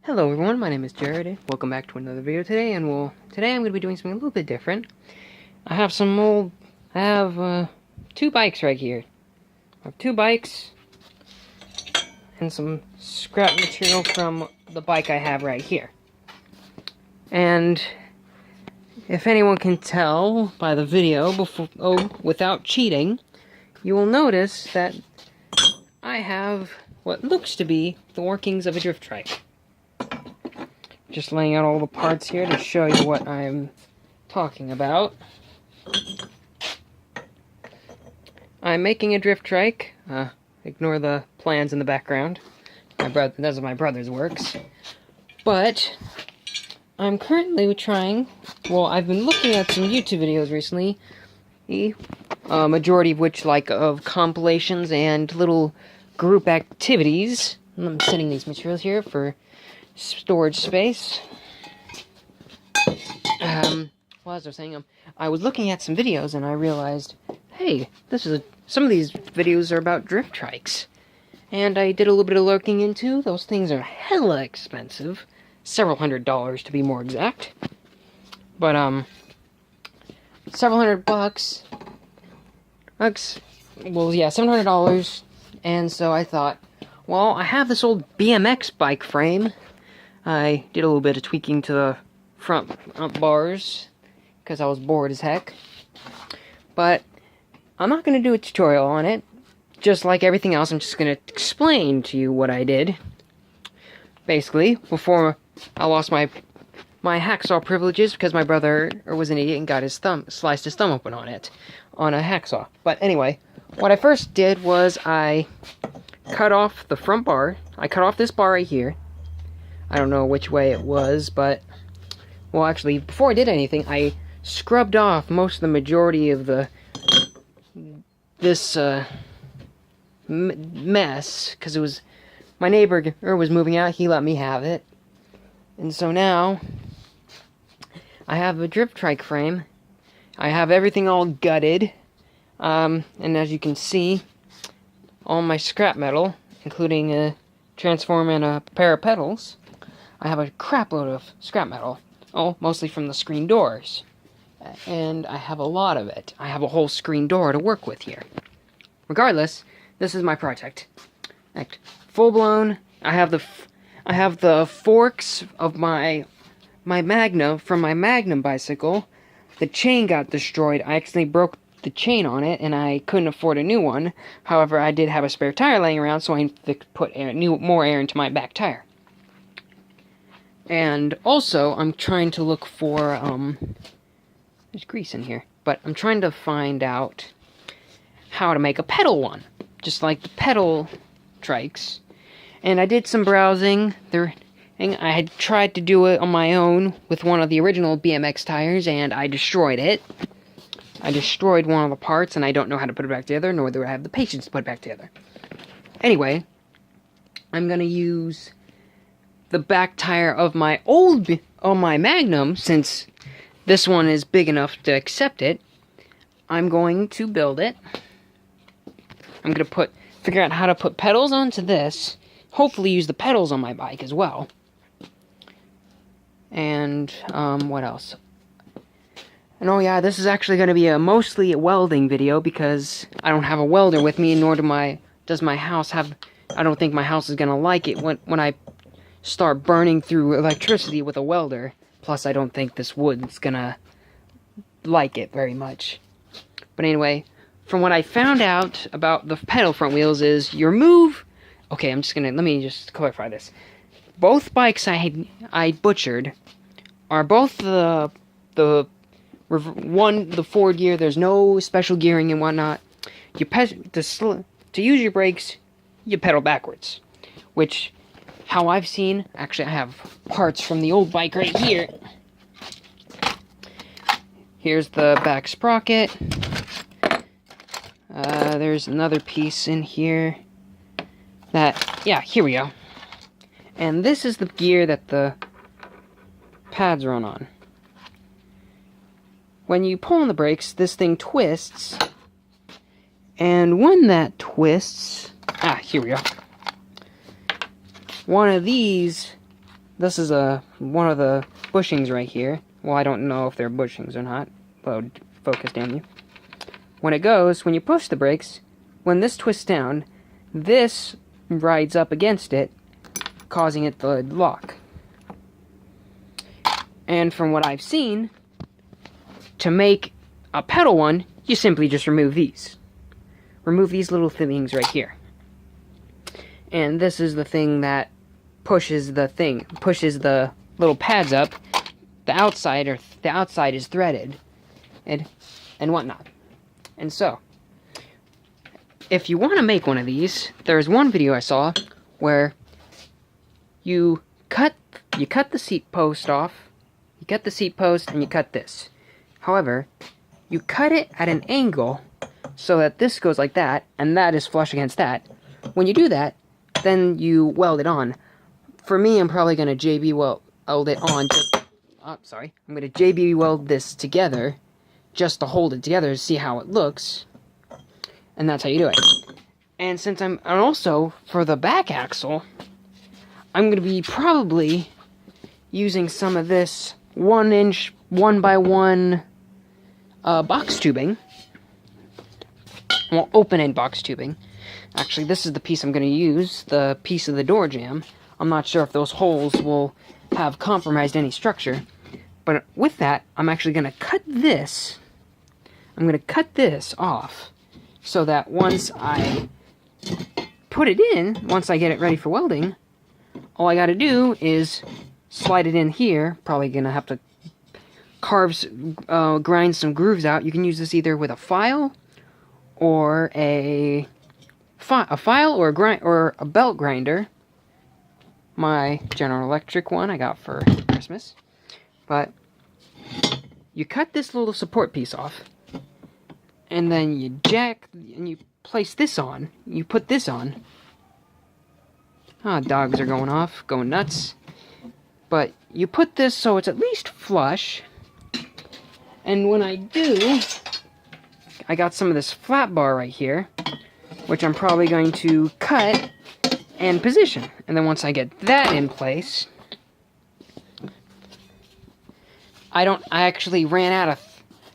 Hello everyone, my name is Jared. Welcome back to another video today, and today I'm going to be doing something a little bit different. I have two bikes right here. I have two bikes and some scrap material from the bike I have right here. And if anyone can tell by the video without cheating, you will notice that I have what looks to be the workings of a drift trike. Just laying out all the parts here to show you what I'm talking about. I'm making a drift trike. Ignore the plans in the background. Those are my brother's works. But I'm currently trying. Well, I've been looking at some YouTube videos recently. A majority of which of compilations and little group activities. I'm setting these materials here for storage space. As I was saying, I was looking at some videos and I realized, hey, some of these videos are about drift trikes. And I did a little bit of looking into. Those things are hella expensive. Several $100s to be more exact. But, several $100. Well, yeah, $700. And so I thought, well, I have this old BMX bike frame. I did a little bit of tweaking to the front bars because I was bored as heck. But I'm not going to do a tutorial on it. Just like everything else, I'm just going to explain to you what I did. Basically, before I lost my hacksaw privileges because my brother was an idiot and got sliced his thumb open on a hacksaw. But anyway, what I first did was I cut off the front bar. I cut off this bar right here. I don't know which way it was, but, well, actually, before I did anything, I scrubbed off most of the majority of this mess, because it was, my neighbor was moving out, he let me have it, and so now, I have a drift trike frame. I have everything all gutted, and as you can see, all my scrap metal, including a transformer and a pair of pedals. I have a crap load of scrap metal, mostly from the screen doors, and I have a lot of it. I have a whole screen door to work with here. Regardless, this is my project. Full blown. I have the forks of my Magnum from my Magnum bicycle. The chain got destroyed. I accidentally broke the chain on it, and I couldn't afford a new one. However, I did have a spare tire laying around, so I put more air into my back tire. And also, I'm trying to look for, there's grease in here, but I'm trying to find out how to make a pedal one, just like the pedal trikes. And I did some browsing. I had tried to do it on my own with one of the original BMX tires, and I destroyed it. I destroyed one of the parts, and I don't know how to put it back together, nor do I have the patience to put it back together. Anyway, I'm going to use the back tire of my my Magnum, since this one is big enough to accept it. I'm going to build it. I'm going to figure out how to put pedals onto this. Hopefully use the pedals on my bike as well. And, what else? And oh yeah, this is actually going to be mostly a welding video because I don't have a welder with me, nor does my house have. I don't think my house is going to like it when I start burning through electricity with a welder. Plus, I don't think this wood's going to like it very much. But anyway, from what I found out about the pedal front wheels is your move. Okay, let me just clarify this. Both bikes I butchered are both the Ford gear. There's no special gearing and whatnot. To use your brakes, you pedal backwards. Which, how I've seen, actually I have parts from the old bike right here. Here's the back sprocket. There's another piece in here. Here we go. And this is the gear that the pads run on. When you pull on the brakes, this thing twists. And when that twists... here we go. One of these this is one of the bushings right here. Well, I don't know if they're bushings or not. Well, focus, damn you. When you push the brakes, when this twists down, this rides up against it, causing it to lock. And from what I've seen, to make a pedal one, you simply just remove these. Remove these little things right here. And this is the thing that pushes the little pads up. The outside is threaded and whatnot. And so, if you want to make one of these, there's one video I saw where you cut the seat post off. You cut the seat post and you cut this. However, you cut it at an angle so that this goes like that and that is flush against that. When you do that, then you weld it on. For me, I'm probably going to JB weld it on. I'm going to JB weld this together just to hold it together to see how it looks. And that's how you do it. And also, for the back axle, I'm going to be probably using some of this 1-inch 1x1 box tubing. Well, open-end box tubing. Actually, this is the piece I'm going to use, the piece of the door jamb. I'm not sure if those holes will have compromised any structure. But with that, I'm actually going to cut this. I'm going to cut this off so that once I put it in, once I get it ready for welding, all I got to do is slide it in here. Probably going to have to grind some grooves out. You can use this either with a file or a belt grinder. My General Electric one I got for Christmas. But you cut this little support piece off, and then you you place this on. You put this on. Dogs are going nuts. But you put this so it's at least flush. And when I do, I got some of this flat bar right here, which I'm probably going to cut and position. And then once I get that in place, I actually ran out of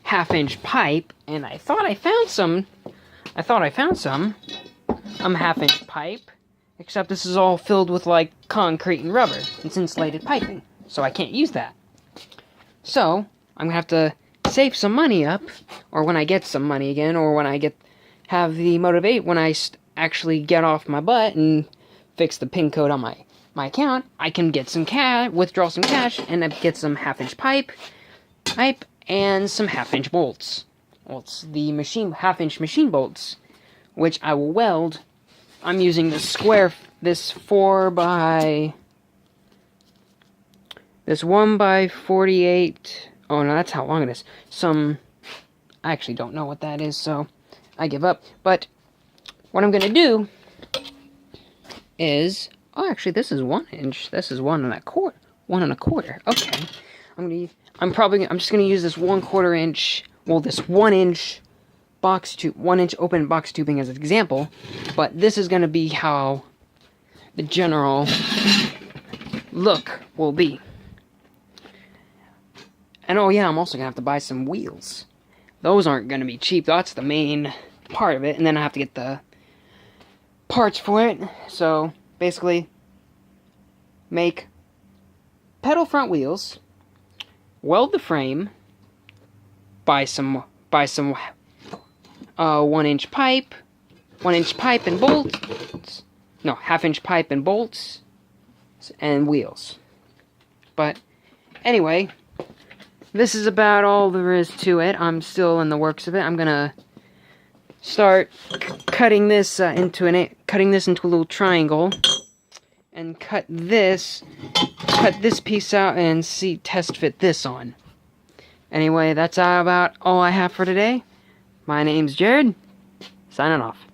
1/2-inch pipe, and I thought I found some. I'm 1/2-inch pipe, except this is all filled with like concrete and rubber. It's insulated piping, so I can't use that. So I'm gonna have to save some money up, or when I get some money again, or when I have the motivate, when I actually get off my butt and fix the PIN code on my account, I can get some withdraw some cash, and get some 1/2-inch pipe, and some 1/2-inch bolts. Well, it's the 1/2-inch machine bolts, which I will weld. I'm using this 1x48. Oh no, that's how long it is. I actually don't know what that is, so I give up. But what I'm gonna do is, actually, this is 1 inch. This is 1 1/4. Okay, I'm just gonna use this 1/4 inch. Well, this 1-inch box tube, 1-inch open box tubing as an example. But this is gonna be how the general look will be. And oh yeah, I'm also gonna have to buy some wheels. Those aren't gonna be cheap. That's the main part of it, and then I have to get the parts for it. So basically, make pedal front wheels, weld the frame, buy some 1-inch pipe, 1-inch pipe and bolts. No, 1/2-inch pipe and bolts, and wheels. But anyway, this is about all there is to it. I'm still in the works of it. I'm gonna start cutting this into a little triangle, and cut this piece out and test fit this on. Anyway, that's about all I have for today. My name's Jared, signing off.